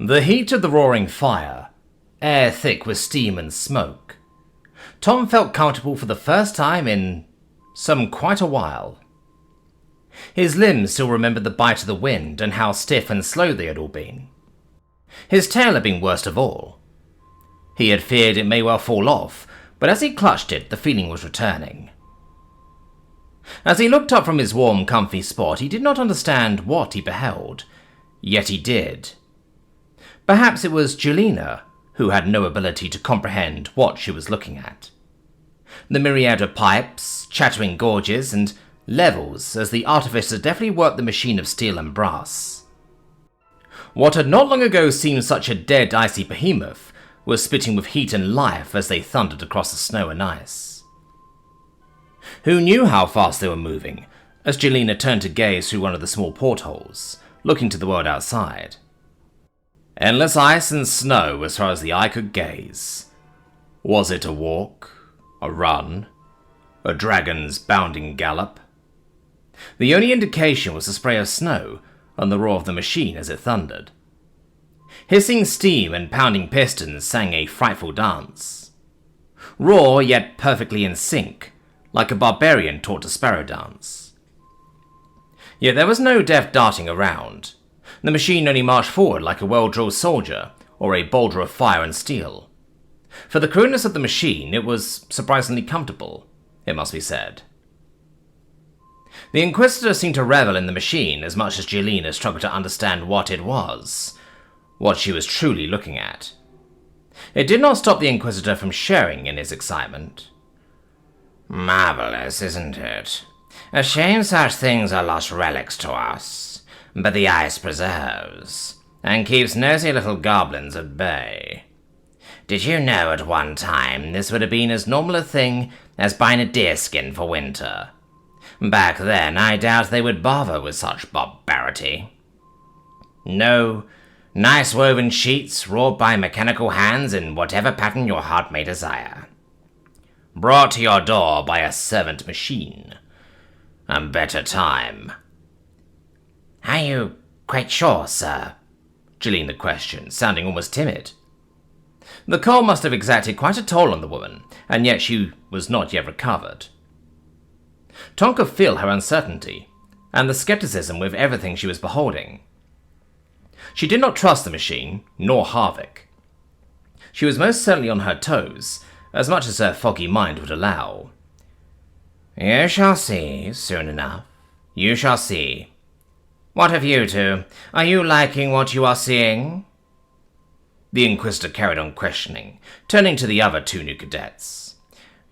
The heat of the roaring fire, air thick with steam and smoke. Tom felt comfortable for the first time in quite a while. His limbs still remembered the bite of the wind and how stiff and slow they had all been. His tail had been worst of all. He had feared it may well fall off, but as he clutched it, the feeling was returning. As he looked up from his warm, comfy spot, he did not understand what he beheld, yet he did. Perhaps it was Jelena, who had no ability to comprehend what she was looking at. The myriad of pipes, chattering gorges, and levels as the artificer deftly worked the machine of steel and brass. What had not long ago seemed such a dead, icy behemoth was spitting with heat and life as they thundered across the snow and ice. Who knew how fast they were moving, as Jelena turned to gaze through one of the small portholes, looking to the world outside. Endless ice and snow as far as the eye could gaze. Was it a walk? A run? A dragon's bounding gallop? The only indication was the spray of snow and the roar of the machine as it thundered. Hissing steam and pounding pistons sang a frightful dance. Raw yet perfectly in sync, like a barbarian taught to sparrow dance. Yet there was no deft darting around. The machine only marched forward like a well-drilled soldier, or a boulder of fire and steel. For the crudeness of the machine, it was surprisingly comfortable, it must be said. The Inquisitor seemed to revel in the machine as much as Jelena struggled to understand what it was, what she was truly looking at. It did not stop the Inquisitor from sharing in his excitement. Marvelous, isn't it? A shame such things are lost relics to us. But the ice preserves, and keeps nosy little goblins at bay. Did you know at one time this would have been as normal a thing as buying a deerskin for winter? Back then, I doubt they would bother with such barbarity. No, nice woven sheets wrought by mechanical hands in whatever pattern your heart may desire. Brought to your door by a servant machine. A better time. Are you quite sure, sir? Jelena questioned, sounding almost timid. The cold must have exacted quite a toll on the woman, and yet she was not yet recovered. Tom could feel her uncertainty, and the skepticism with everything she was beholding. She did not trust the machine, nor Harvick. She was most certainly on her toes, as much as her foggy mind would allow. You shall see, soon enough. You shall see. What of you two? Are you liking what you are seeing? The Inquisitor carried on questioning, turning to the other two new cadets.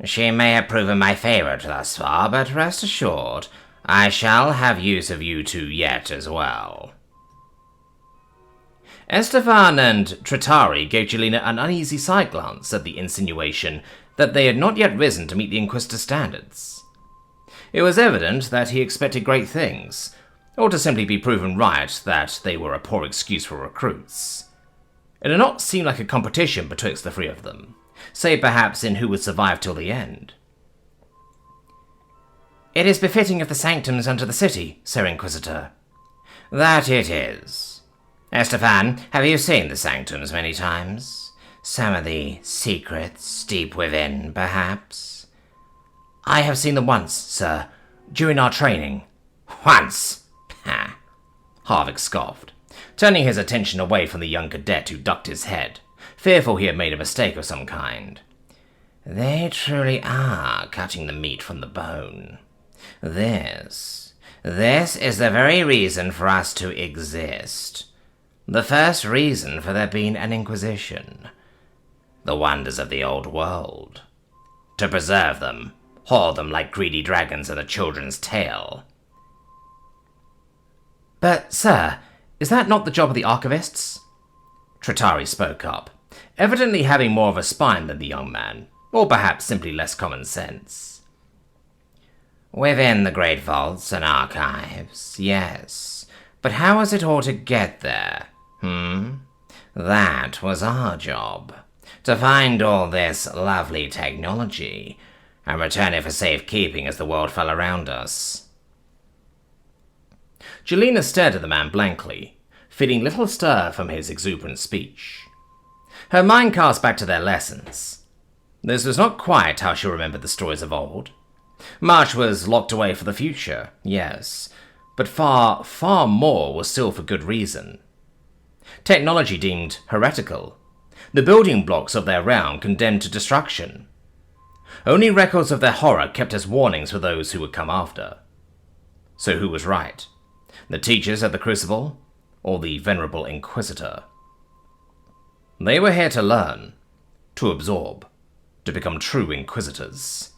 She may have proven my favorite thus far, but rest assured, I shall have use of you two yet as well. Estefan and Tritari gave Jelena an uneasy side glance at the insinuation that they had not yet risen to meet the Inquisitor's standards. It was evident that he expected great things, or to simply be proven right that they were a poor excuse for recruits. It did not seem like a competition betwixt the three of them, save perhaps in who would survive till the end. It is befitting of the sanctums unto the city, Sir Inquisitor. That it is. Estefan, have you seen the sanctums many times? Some of the secrets deep within, perhaps? I have seen them once, sir, during our training. Once? Harvick scoffed, turning his attention away from the young cadet who ducked his head, fearful he had made a mistake of some kind. They truly are cutting the meat from the bone. This is the very reason for us to exist. The first reason for there being an Inquisition. The wonders of the old world. To preserve them, hoard them like greedy dragons in a children's tale. But, sir, is that not the job of the archivists? Tritari spoke up, evidently having more of a spine than the young man, or perhaps simply less common sense. Within the great vaults and archives, yes. But how was it all to get there? That was our job. To find all this lovely technology, and return it for safekeeping as the world fell around us. Jelena stared at the man blankly, feeling little stir from his exuberant speech. Her mind cast back to their lessons. This was not quite how she remembered the stories of old. Much was locked away for the future, yes, but far, far more was still for good reason. Technology deemed heretical, the building blocks of their realm condemned to destruction. Only records of their horror kept as warnings for those who would come after. So who was right? The teachers at the Crucible, or the venerable Inquisitor? They were here to learn, to absorb, to become true Inquisitors.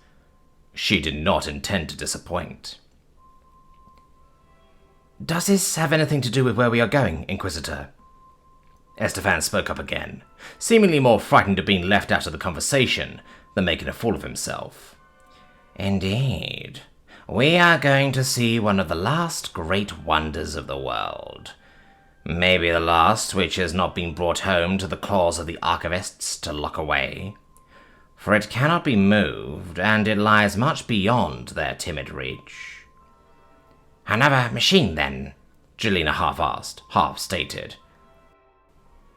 She did not intend to disappoint. "Does this have anything to do with where we are going, Inquisitor?" Estefan spoke up again, seemingly more frightened of being left out of the conversation than making a fool of himself. "Indeed. We are going to see one of the last great wonders of the world. Maybe the last which has not been brought home to the claws of the archivists to lock away. For it cannot be moved, and it lies much beyond their timid reach." "Another machine, then?" Jelena half asked, half stated.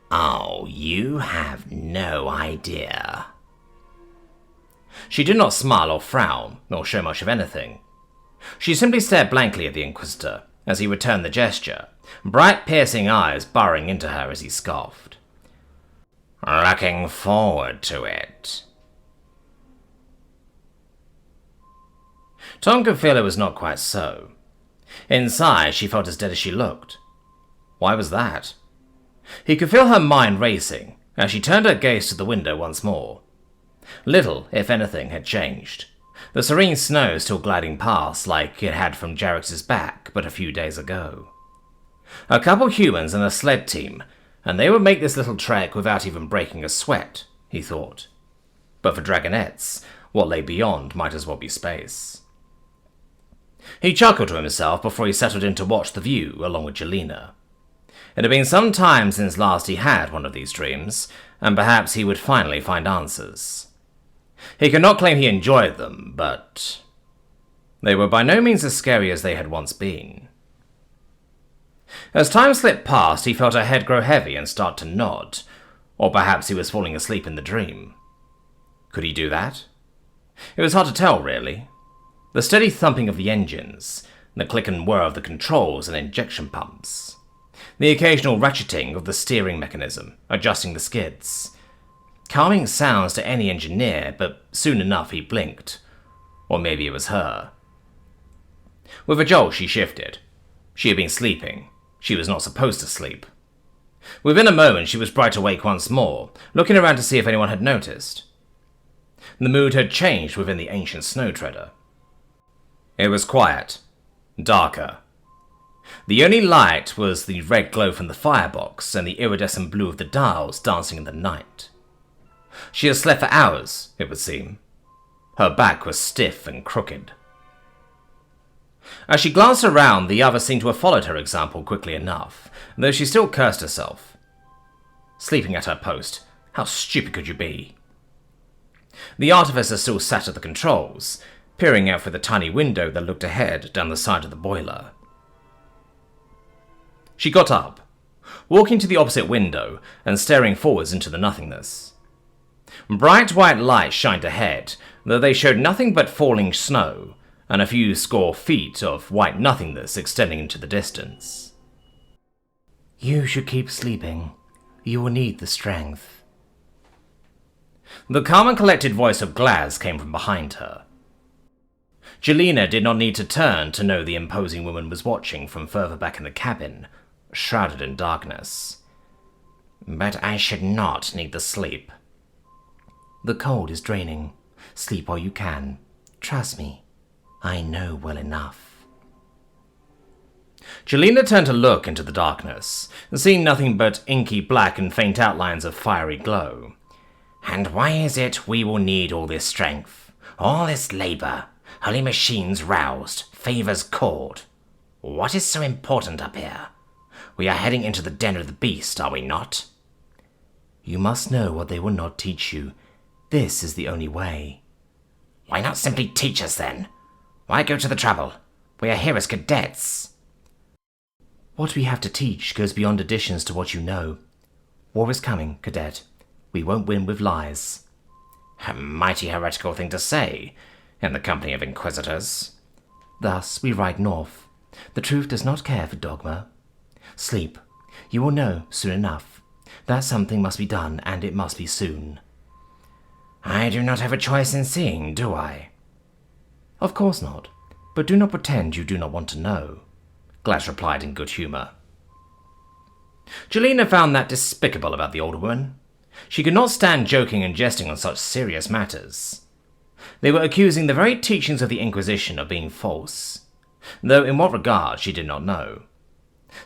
"Oh, you have no idea." She did not smile or frown, nor show much of anything. She simply stared blankly at the Inquisitor as he returned the gesture, bright piercing eyes burrowing into her as he scoffed. "Looking forward to it." Tom could feel it was not quite so. Inside, she felt as dead as she looked. Why was that? He could feel her mind racing as she turned her gaze to the window once more. Little, if anything, had changed. The serene snow still gliding past like it had from Jarrett's back but a few days ago. A couple humans and a sled team, and they would make this little trek without even breaking a sweat, he thought. But for dragonettes, what lay beyond might as well be space. He chuckled to himself before he settled in to watch the view along with Jelena. It had been some time since last he had one of these dreams, and perhaps he would finally find answers. He could not claim he enjoyed them, but they were by no means as scary as they had once been. As time slipped past, he felt her head grow heavy and start to nod, or perhaps he was falling asleep in the dream. Could he do that? It was hard to tell, really. The steady thumping of the engines, the click and whir of the controls and injection pumps, the occasional ratcheting of the steering mechanism, adjusting the skids. Calming sounds to any engineer, but soon enough he blinked. Or maybe it was her. With a jolt she shifted. She had been sleeping. She was not supposed to sleep. Within a moment she was bright awake once more, looking around to see if anyone had noticed. The mood had changed within the ancient snow treader. It was quiet. Darker. The only light was the red glow from the firebox and the iridescent blue of the dials dancing in the night. She had slept for hours, it would seem. Her back was stiff and crooked. As she glanced around, the other seemed to have followed her example quickly enough, though she still cursed herself. Sleeping at her post, how stupid could you be? The artificer still sat at the controls, peering out through the tiny window that looked ahead down the side of the boiler. She got up, walking to the opposite window and staring forwards into the nothingness. Bright white lights shined ahead, though they showed nothing but falling snow, and a few score feet of white nothingness extending into the distance. "You should keep sleeping. You will need the strength." The calm and collected voice of Glaz came from behind her. Jelena did not need to turn to know the imposing woman was watching from further back in the cabin, shrouded in darkness. "But I should not need the sleep." "The cold is draining. Sleep while you can. Trust me, I know well enough." Jelena turned to look into the darkness, seeing nothing but inky black and faint outlines of fiery glow. "And why is it we will need all this strength? All this labor? Holy machines roused, favors called. What is so important up here? We are heading into the den of the beast, are we not?" "You must know what they will not teach you. This is the only way." "Why not simply teach us then? Why go to the trouble? We are here as cadets." What we have to teach goes beyond additions to what you know. War is coming, cadet. We won't win with lies. A mighty heretical thing to say, in the company of Inquisitors. Thus we ride north. The truth does not care for dogma. Sleep. You will know soon enough that something must be done, and it must be soon. I do not have a choice in seeing, do I? Of course not, but do not pretend you do not want to know, Glass replied in good humour. Jelena found that despicable about the older woman. She could not stand joking and jesting on such serious matters. They were accusing the very teachings of the Inquisition of being false, though in what regard she did not know.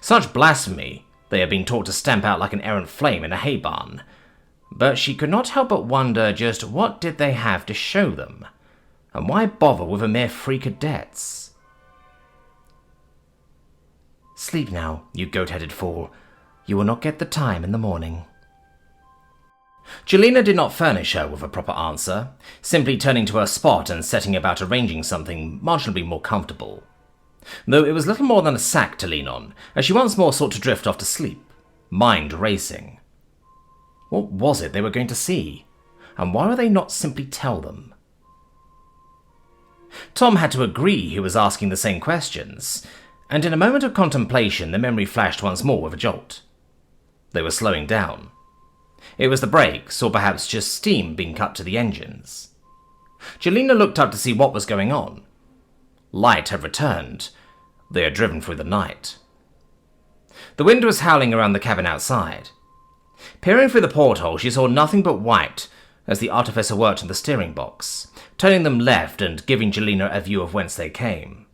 Such blasphemy they had been taught to stamp out like an errant flame in a hay barn, but she could not help but wonder just what did they have to show them, and why bother with a mere free cadets? Sleep now, you goat-headed fool. You will not get the time in the morning. Jelena did not furnish her with a proper answer, simply turning to her spot and setting about arranging something marginally more comfortable. Though it was little more than a sack to lean on, as she once more sought to drift off to sleep, mind racing. What was it they were going to see? And why would they not simply tell them? Tom had to agree he was asking the same questions, and in a moment of contemplation the memory flashed once more with a jolt. They were slowing down. It was the brakes, or perhaps just steam being cut to the engines. Jelena looked up to see what was going on. Light had returned. They had driven through the night. The wind was howling around the cabin outside. Peering through the porthole, she saw nothing but white as the artificer worked in the steering box, turning them left and giving Jelena a view of whence they came.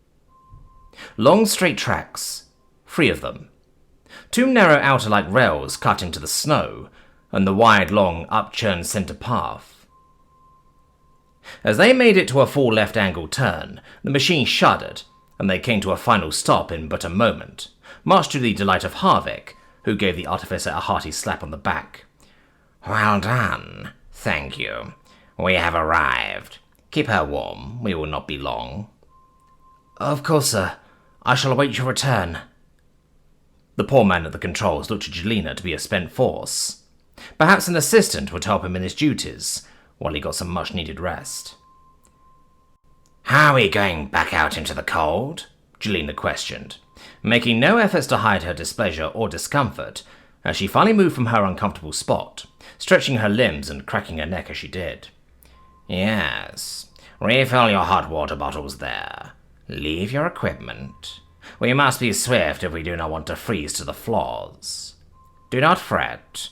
Long straight tracks, 3 of them. 2 narrow outer-like rails cut into the snow, and the wide, long, upchurned centre path. As they made it to a full left-angle turn, the machine shuddered, and they came to a final stop in but a moment, much to the delight of Harvick, who gave the artificer a hearty slap on the back. Well done. Thank you. We have arrived. Keep her warm. We will not be long. Of course, sir. I shall await your return. The poor man at the controls looked at Jelena to be a spent force. Perhaps an assistant would help him in his duties, while he got some much-needed rest. How are we going back out into the cold? Jelena questioned, making no efforts to hide her displeasure or discomfort, as she finally moved from her uncomfortable spot, stretching her limbs and cracking her neck as she did. Yes. Refill your hot water bottles there. Leave your equipment. We must be swift if we do not want to freeze to the floors. Do not fret.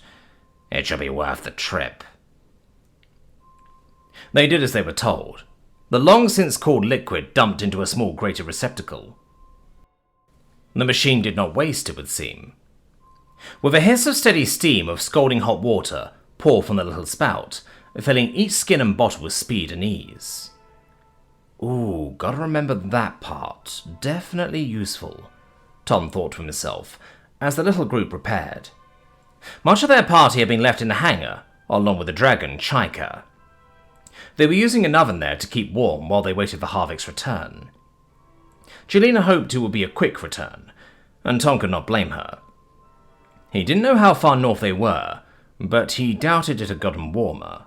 It shall be worth the trip. They did as they were told. The long-since-cooled liquid dumped into a small grated receptacle. The machine did not waste, it would seem. With a hiss of steady steam of scalding hot water pour from the little spout, filling each skin and bottle with speed and ease. Ooh, gotta remember that part. Definitely useful, Tom thought to himself, as the little group prepared. Much of their party had been left in the hangar, along with the dragon, Chaika. They were using an oven there to keep warm while they waited for Harvick's return. Jelena hoped it would be a quick return, and Tom could not blame her. He didn't know how far north they were, but he doubted it had gotten warmer.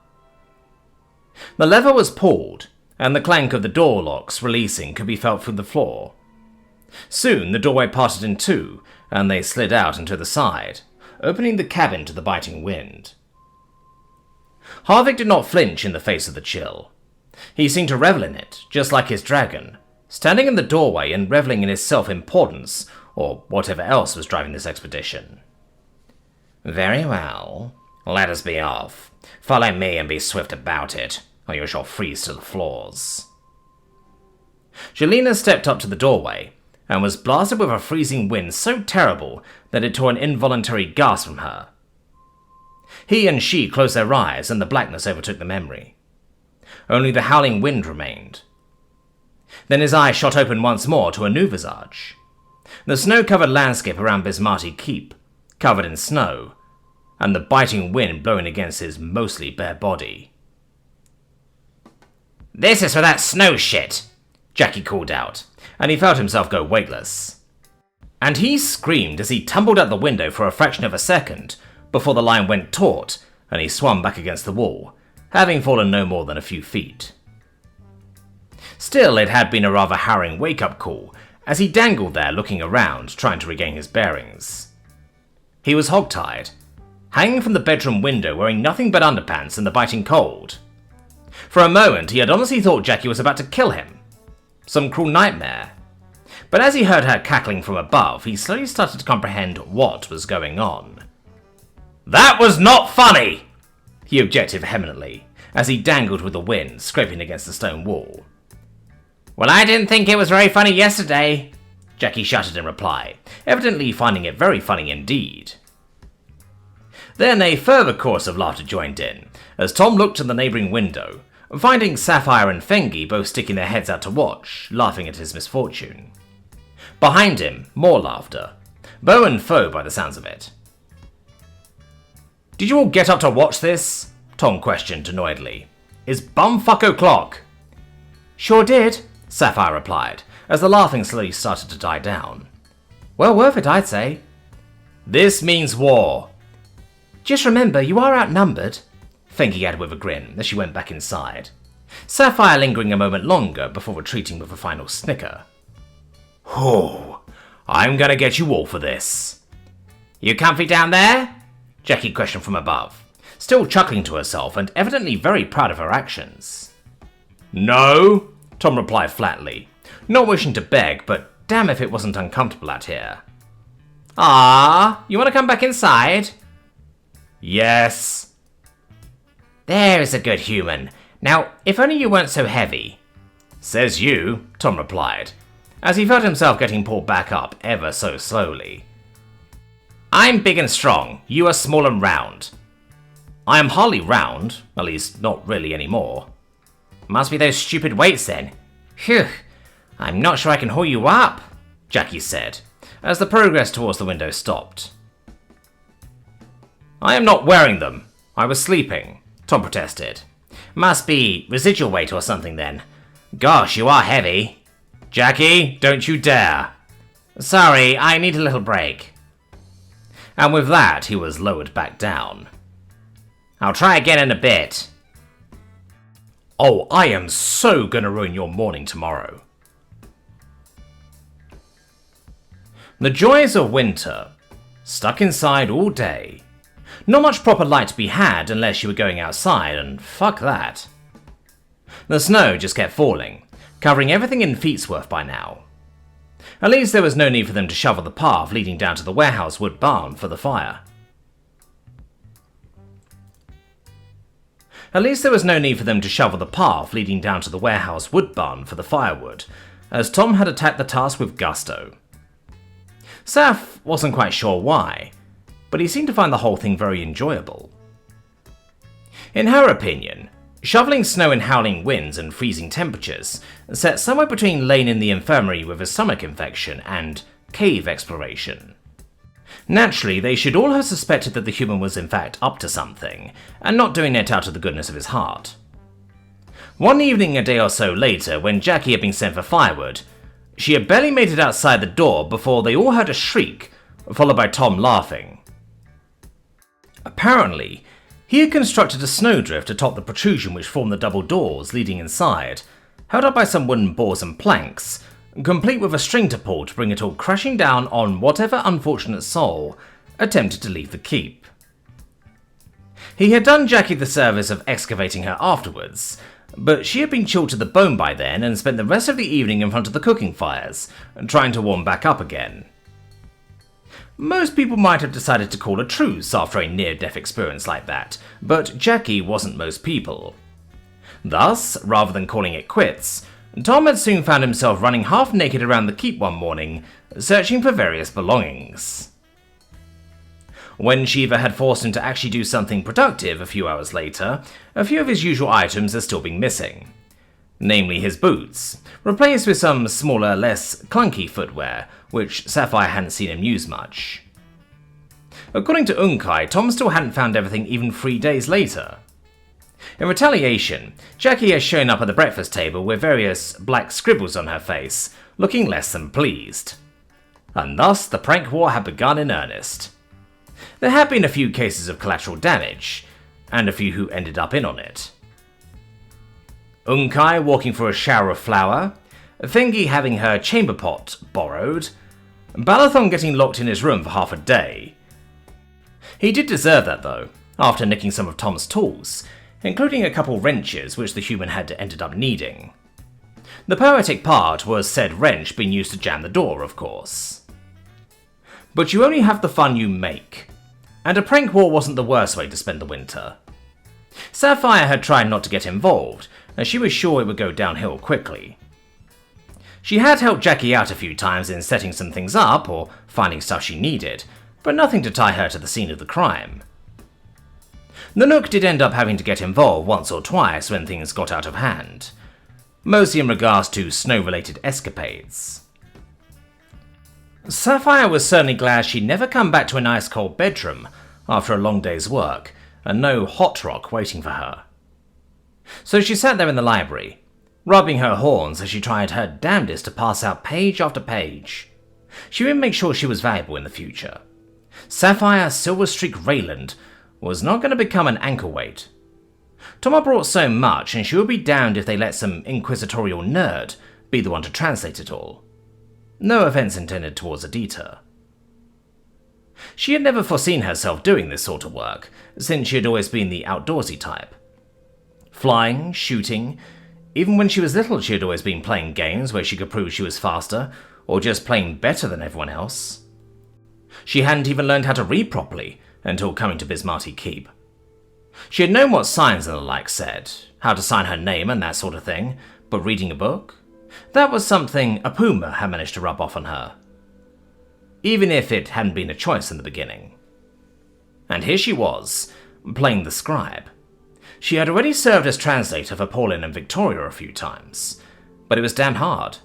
The lever was pulled, and the clank of the door locks releasing could be felt through the floor. Soon the doorway parted in 2, and they slid out into the side, opening the cabin to the biting wind. Harvick did not flinch in the face of the chill. He seemed to revel in it, just like his dragon, standing in the doorway and reveling in his self-importance, or whatever else was driving this expedition. Very well. Let us be off. Follow me and be swift about it, or you shall freeze to the floors. Jelena stepped up to the doorway, and was blasted with a freezing wind so terrible that it tore an involuntary gasp from her. He and she closed their eyes, and the blackness overtook the memory. Only the howling wind remained. Then his eyes shot open once more to a new visage. The snow-covered landscape around Bismarti Keep, covered in snow, and the biting wind blowing against his mostly bare body. This is for that snow shit, Jackie called out, and he felt himself go weightless. and he screamed as he tumbled out the window for a fraction of a second before the line went taut and he swung back against the wall, having fallen no more than a few feet. Still, it had been a rather harrowing wake-up call as he dangled there looking around, trying to regain his bearings. He was hogtied, hanging from the bedroom window wearing nothing but underpants in the biting cold. For a moment, he had honestly thought Jackie was about to kill him. Some cruel nightmare. But as he heard her cackling from above, he slowly started to comprehend what was going on. "That was not funny!" he objected vehemently, as he dangled with the wind, scraping against the stone wall. "Well, I didn't think it was very funny yesterday," Jackie shouted in reply, evidently finding it very funny indeed. Then a further chorus of laughter joined in, as Tom looked at the neighbouring window, finding Sapphire and Fengi both sticking their heads out to watch, laughing at his misfortune. Behind him, more laughter. Beau and foe by the sounds of it. "Did you all get up to watch this?" Tom questioned annoyedly. "It's bumfuck o'clock." "Sure did," Sapphire replied, as the laughing slowly started to die down. "Well worth it, I'd say." "This means war." "Just remember, you are outnumbered," Fengi added with a grin as she went back inside, Sapphire lingering a moment longer before retreating with a final snicker. "Whew, I'm gonna get you all for this." "You comfy down there?" Jackie questioned from above, still chuckling to herself and evidently very proud of her actions. "No," Tom replied flatly, not wishing to beg, but damn if it wasn't uncomfortable out here. "Ah, you want to come back inside?" "Yes." "There's a good human. Now, if only you weren't so heavy." "Says you," Tom replied, as he felt himself getting pulled back up ever so slowly. "I'm big and strong, you are small and round." "I am hardly round, at least not really anymore." "Must be those stupid weights then. Phew, I'm not sure I can haul you up," Jackie said, as the progress towards the window stopped. "I am not wearing them. I was sleeping," Tom protested. "Must be residual weight or something then. Gosh, you are heavy." "Jackie, don't you dare." "Sorry, I need a little break." And with that, he was lowered back down. "I'll try again in a bit." "Oh, I am so gonna ruin your morning tomorrow." The joys of winter. Stuck inside all day. Not much proper light to be had unless you were going outside, and fuck that. The snow just kept falling, covering everything in feet's worth by now. At least there was no need for them to shovel the path leading down to the warehouse wood barn for the fire. As Tom had attacked the task with gusto. Saph wasn't quite sure why, but he seemed to find the whole thing very enjoyable. In her opinion, shoveling snow in howling winds and freezing temperatures set somewhere between laying in the infirmary with a stomach infection and cave exploration. Naturally, they should all have suspected that the human was in fact up to something, and not doing it out of the goodness of his heart. One evening a day or so later, when Jackie had been sent for firewood, she had barely made it outside the door before they all heard a shriek, followed by Tom laughing. Apparently, he had constructed a snowdrift atop the protrusion which formed the double doors leading inside, held up by some wooden boards and planks, complete with a string to pull to bring it all crashing down on whatever unfortunate soul attempted to leave the keep. He had done Jackie the service of excavating her afterwards, but she had been chilled to the bone by then and spent the rest of the evening in front of the cooking fires, trying to warm back up again. Most people might have decided to call a truce after a near-death experience like that, but Jackie wasn't most people. Thus, rather than calling it quits, Tom had soon found himself running half-naked around the keep one morning, searching for various belongings. When Shiva had forced him to actually do something productive a few hours later, a few of his usual items had still been missing. Namely his boots, replaced with some smaller, less clunky footwear, which Sapphire hadn't seen him use much. According to Unkai, Tom still hadn't found everything even 3 days later. In retaliation, Jackie has shown up at the breakfast table with various black scribbles on her face, looking less than pleased. and thus the prank war had begun in earnest. There had been a few cases of collateral damage, and a few who ended up in on it. Unkai walking for a shower of flour, Fengi having her chamber pot borrowed, Balathon getting locked in his room for half a day. He did deserve that though, after nicking some of Tom's tools, including a couple wrenches which the human had ended up needing. The poetic part was said wrench being used to jam the door, of course. But you only have the fun you make, and a prank war wasn't the worst way to spend the winter. Sapphire had tried not to get involved, as she was sure it would go downhill quickly. She had helped Jackie out a few times in setting some things up or finding stuff she needed, but nothing to tie her to the scene of the crime. The Nook did end up having to get involved once or twice when things got out of hand, mostly in regards to snow-related escapades. Sapphire was certainly glad she'd never come back to an ice-cold bedroom after a long day's work, and no hot rock waiting for her. So she sat there in the library, rubbing her horns as she tried her damnedest to pass out page after page. She would make sure she was valuable in the future. Sapphire Silverstreak Rayland was not going to become an anchorweight. Toma brought so much, and she would be damned if they let some Inquisitorial nerd be the one to translate it all. No offense intended towards Adita. She had never foreseen herself doing this sort of work, since she had always been the outdoorsy type. Flying, shooting, even when she was little she had always been playing games where she could prove she was faster, or just playing better than everyone else. She hadn't even learned how to read properly until coming to Bismarti Keep. She had known what signs and the like said, how to sign her name and that sort of thing, but reading a book? That was something a puma had managed to rub off on her, even if it hadn't been a choice in the beginning. And here she was, playing the scribe. She had already served as translator for Pauline and Victoria a few times, but it was damn hard,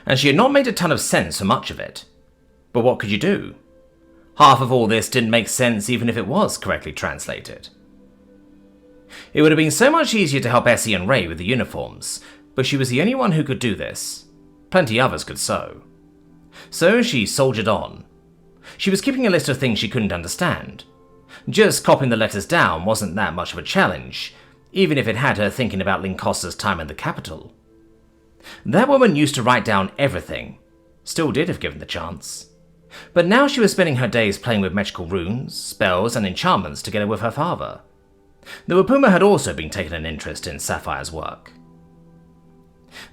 and she had not made a ton of sense for much of it. But what could you do? Half of all this didn't make sense even if it was correctly translated. It would have been so much easier to help Essie and Ray with the uniforms, but she was the only one who could do this. Plenty others could sew. So she soldiered on. She was keeping a list of things she couldn't understand. Just copying the letters down wasn't that much of a challenge, even if it had her thinking about Lincosta's time in the capital. That woman used to write down everything. Still did if given the chance. But now she was spending her days playing with magical runes, spells, and enchantments together with her father. The Wapuma had also been taking an interest in Sapphire's work.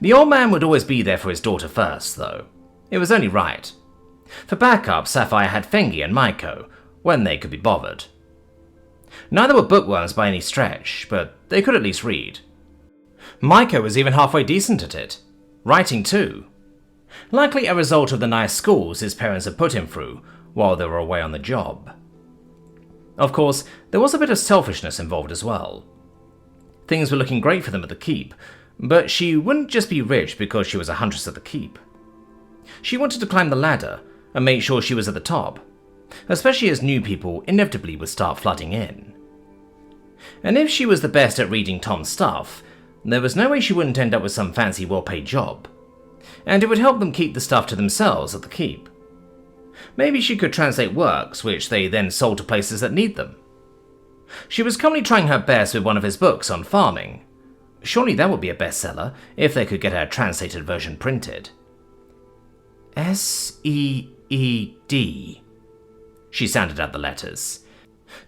The old man would always be there for his daughter first, though. It was only right. For backup, Sapphire had Fengi and Maiko, when they could be bothered. Neither were bookworms by any stretch, but they could at least read. Maiko was even halfway decent at it. Writing too. Likely a result of the nice schools his parents had put him through while they were away on the job. Of course, there was a bit of selfishness involved as well. Things were looking great for them at the keep, but she wouldn't just be rich because she was a huntress at the keep. She wanted to climb the ladder and make sure she was at the top, especially as new people inevitably would start flooding in. And if she was the best at reading Tom's stuff, there was no way she wouldn't end up with some fancy well-paid job. And it would help them keep the stuff to themselves at the keep. Maybe she could translate works which they then sold to places that need them. She was currently trying her best with one of his books on farming. Surely that would be a bestseller if they could get a translated version printed. S-E-E-D. She sounded out the letters,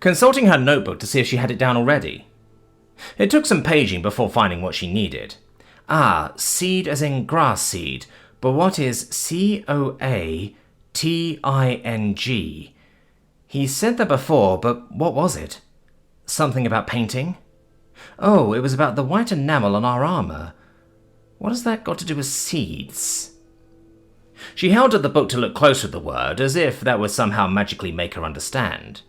consulting her notebook to see if she had it down already. It took some paging before finding what she needed. Ah, seed as in grass seed, but what is C-O-A-T-I-N-G? He said that before, but what was it? Something about painting? Oh, it was about the white enamel on our armor. What has that got to do with seeds? She held at the book to look closer at the word, as if that would somehow magically make her understand.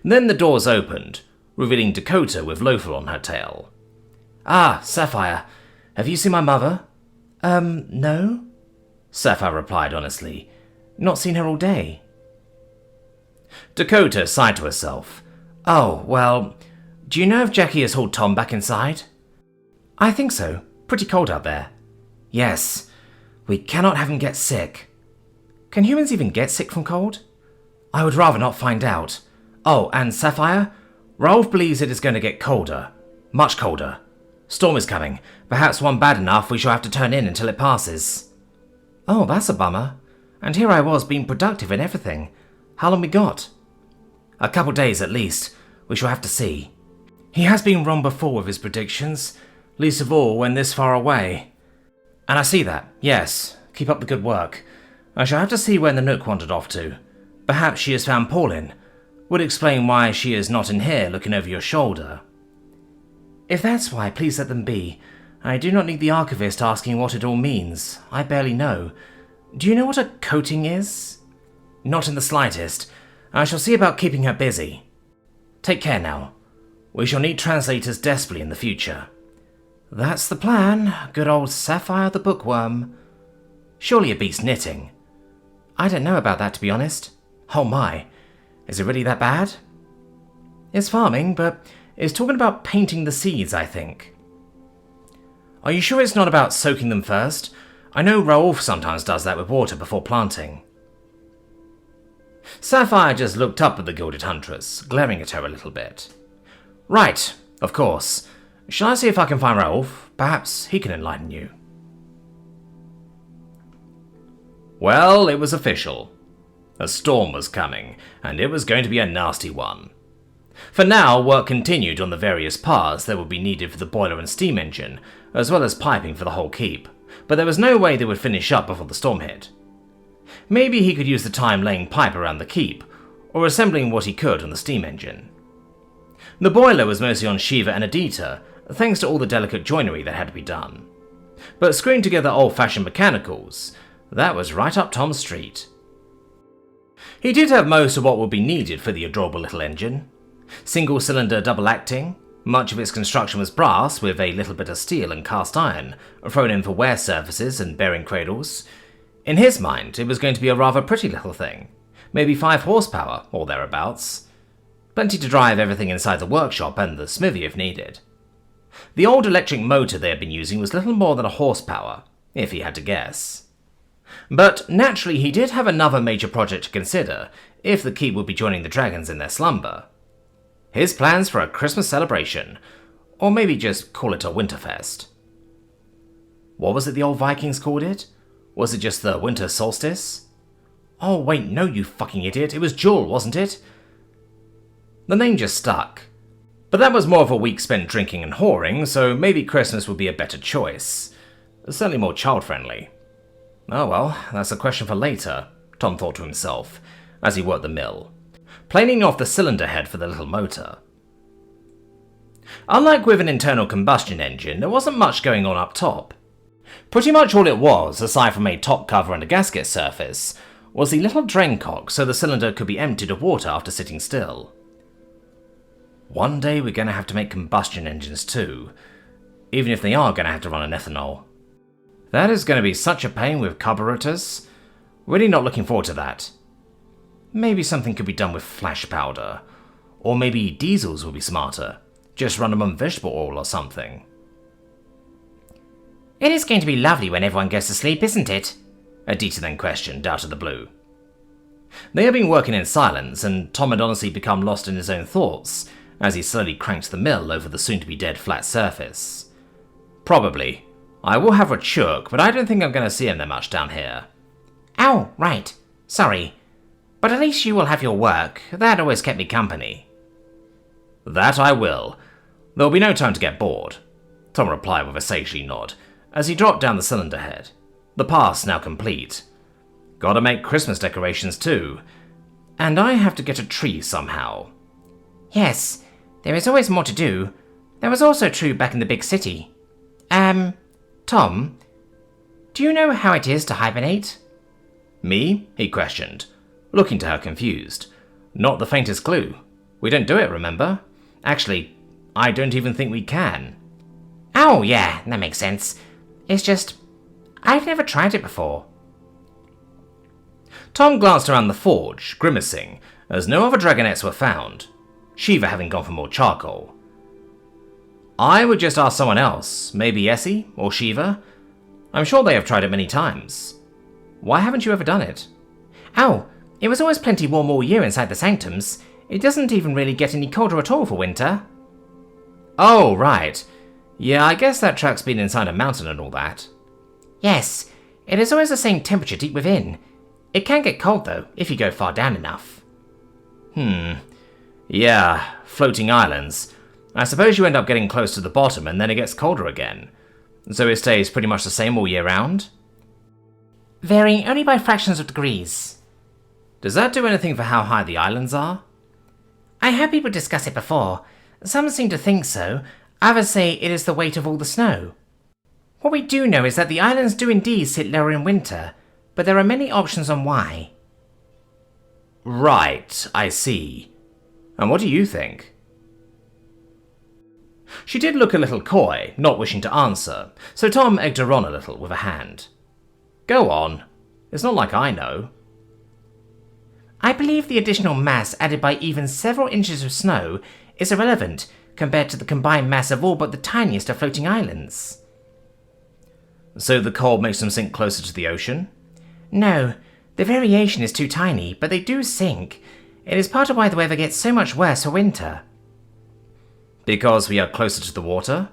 Then the doors opened, revealing Dakota with Lothar on her tail. Ah, Sapphire, have you seen my mother? No? Sapphire replied honestly. Not seen her all day. Dakota sighed to herself. Oh, well, do you know if Jackie has hauled Tom back inside? I think so. Pretty cold out there. Yes. We cannot have him get sick. Can humans even get sick from cold? I would rather not find out. Oh, and Sapphire? Raouf believes it is going to get colder. Much colder. Storm is coming. Perhaps one bad enough we shall have to turn in until it passes. Oh, that's a bummer. And here I was being productive and everything. How long we got? A couple days at least. We shall have to see. He has been wrong before with his predictions, least of all when this far away. And I see that, yes. Keep up the good work. I shall have to see where the Nook wandered off to. Perhaps she has found Paulin. Would explain why she is not in here looking over your shoulder. If that's why, please let them be. I do not need the archivist asking what it all means. I barely know. Do you know what a coating is? Not in the slightest. I shall see about keeping her busy. Take care now. We shall need translators desperately in the future. That's the plan, good old Sapphire the bookworm. Surely it beats knitting. I don't know about that, to be honest. Oh my, is it really that bad? It's farming, but it's talking about painting the seeds, I think. Are you sure it's not about soaking them first? I know Raouf sometimes does that with water before planting. Sapphire just looked up at the gilded Huntress, glaring at her a little bit. Right, of course. Shall I see if I can find Raouf? Perhaps he can enlighten you. Well, it was official. A storm was coming, and it was going to be a nasty one. For now, work continued on the various parts that would be needed for the boiler and steam engine, as well as piping for the whole keep, but there was no way they would finish up before the storm hit. Maybe he could use the time laying pipe around the keep, or assembling what he could on the steam engine. The boiler was mostly on Shiva and Adita, thanks to all the delicate joinery that had to be done. But screwing together old-fashioned mechanicals, that was right up Tom's street. He did have most of what would be needed for the adorable little engine. Single-cylinder double-acting, much of its construction was brass with a little bit of steel and cast iron, thrown in for wear surfaces and bearing cradles. In his mind, it was going to be a rather pretty little thing, maybe 5 horsepower, or thereabouts. Plenty to drive everything inside the workshop and the smithy if needed. The old electric motor they had been using was little more than a horsepower, if he had to guess. But naturally he did have another major project to consider if the keep would be joining the dragons in their slumber. His plans for a Christmas celebration, or maybe just call it a Winterfest. What was it the old Vikings called it? Was it just the winter solstice? Oh wait, no you fucking idiot, it was Jul, wasn't it? The name just stuck. But that was more of a week spent drinking and whoring, so maybe Christmas would be a better choice. Certainly more child-friendly. Oh well, that's a question for later, Tom thought to himself, as he worked the mill, planing off the cylinder head for the little motor. Unlike with an internal combustion engine, there wasn't much going on up top. Pretty much all it was, aside from a top cover and a gasket surface, was the little drain cock so the cylinder could be emptied of water after sitting still. One day we're going to have to make combustion engines too, even if they are going to have to run on ethanol. That is going to be such a pain with carburetors. Really not looking forward to that. Maybe something could be done with flash powder, or maybe diesels will be smarter. Just run them on vegetable oil or something. It is going to be lovely when everyone goes to sleep, isn't it? Adita then questioned out of the blue. They had been working in silence, and Tom had honestly become lost in his own thoughts as he slowly cranked the mill over the soon-to-be-dead flat surface. Probably. I will have a churk, but I don't think I'm going to see him there much down here. Oh, right. Sorry. But at least you will have your work. That always kept me company. That I will. There will be no time to get bored, Tom replied with a sagely nod, as he dropped down the cylinder head. The pass now complete. Gotta make Christmas decorations too. And I have to get a tree somehow. Yes, there is always more to do. That was also true back in the big city. Tom, do you know how it is to hibernate? Me? He questioned, looking to her confused. Not the faintest clue. We don't do it, remember? Actually, I don't even think we can. Oh yeah, that makes sense. It's just, I've never tried it before. Tom glanced around the forge, grimacing, as no other dragonettes were found, Shiva having gone for more charcoal. I would just ask someone else, maybe Essie or Shiva. I'm sure they have tried it many times. Why haven't you ever done it? Oh, it was always plenty warm all year inside the sanctums. It doesn't even really get any colder at all for winter. Oh, right. Yeah, I guess that track's been inside a mountain and all that. Yes, it is always the same temperature deep within. It can get cold, though, if you go far down enough. Yeah, floating islands. I suppose you end up getting close to the bottom and then it gets colder again. So it stays pretty much the same all year round? Varying only by fractions of degrees. Does that do anything for how high the islands are? I heard people discuss it before. Some seem to think so, others say it is the weight of all the snow. What we do know is that the islands do indeed sit lower in winter, but there are many options on why. Right, I see. And what do you think? She did look a little coy, not wishing to answer, so Tom egged her on a little with a hand. Go on. It's not like I know. I believe the additional mass added by even several inches of snow is irrelevant compared to the combined mass of all but the tiniest of floating islands. So the cold makes them sink closer to the ocean? No, the variation is too tiny, but they do sink. It is part of why the weather gets so much worse for winter. Because we are closer to the water?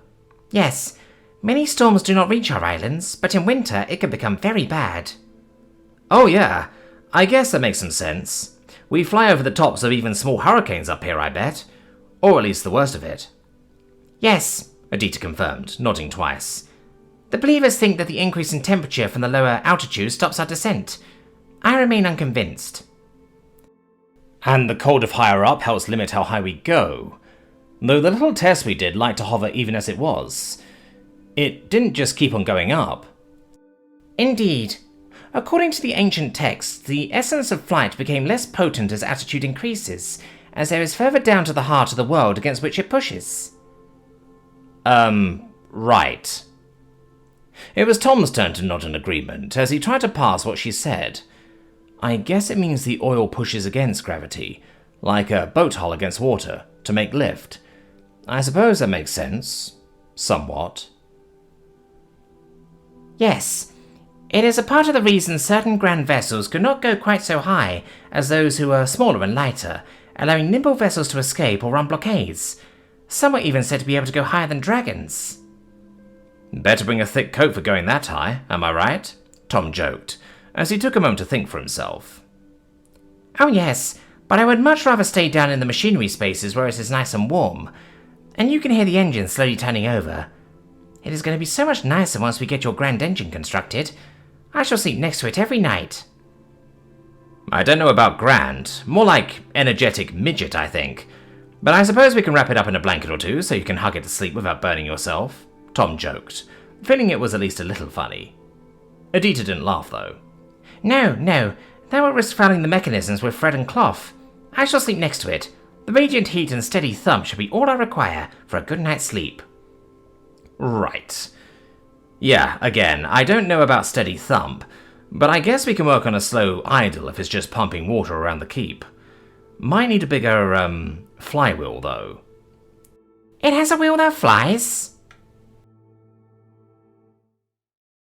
Yes, many storms do not reach our islands, but in winter it can become very bad. Oh yeah, I guess that makes some sense. We fly over the tops of even small hurricanes up here, I bet. Or at least the worst of it. Yes, Adita confirmed, nodding twice. The believers think that the increase in temperature from the lower altitude stops our descent. I remain unconvinced. And the cold of higher up helps limit how high we go. Though the little test we did liked to hover even as it was. It didn't just keep on going up. Indeed. According to the ancient texts, the essence of flight became less potent as altitude increases, as there is further down to the heart of the world against which it pushes. Right. It was Tom's turn to nod in agreement, as he tried to pass what she said. I guess it means the oil pushes against gravity, like a boat hull against water, to make lift. I suppose that makes sense. Somewhat. Yes. It is a part of the reason certain grand vessels could not go quite so high as those who were smaller and lighter, allowing nimble vessels to escape or run blockades. Some were even said to be able to go higher than dragons. Better bring a thick coat for going that high, am I right? Tom joked, as he took a moment to think for himself. Oh yes, but I would much rather stay down in the machinery spaces where it is nice and warm, and you can hear the engine slowly turning over. It is going to be so much nicer once we get your grand engine constructed. I shall sleep next to it every night. I don't know about grand, more like energetic midget, I think. But I suppose we can wrap it up in a blanket or two so you can hug it to sleep without burning yourself, Tom joked, feeling it was at least a little funny. Adita didn't laugh, though. No, that would risk fouling the mechanisms with thread and cloth. I shall sleep next to it. The radiant heat and steady thump should be all I require for a good night's sleep. Right. Yeah, again, I don't know about steady thump, but I guess we can work on a slow idle if it's just pumping water around the keep. Might need a bigger, flywheel, though. It has a wheel that flies?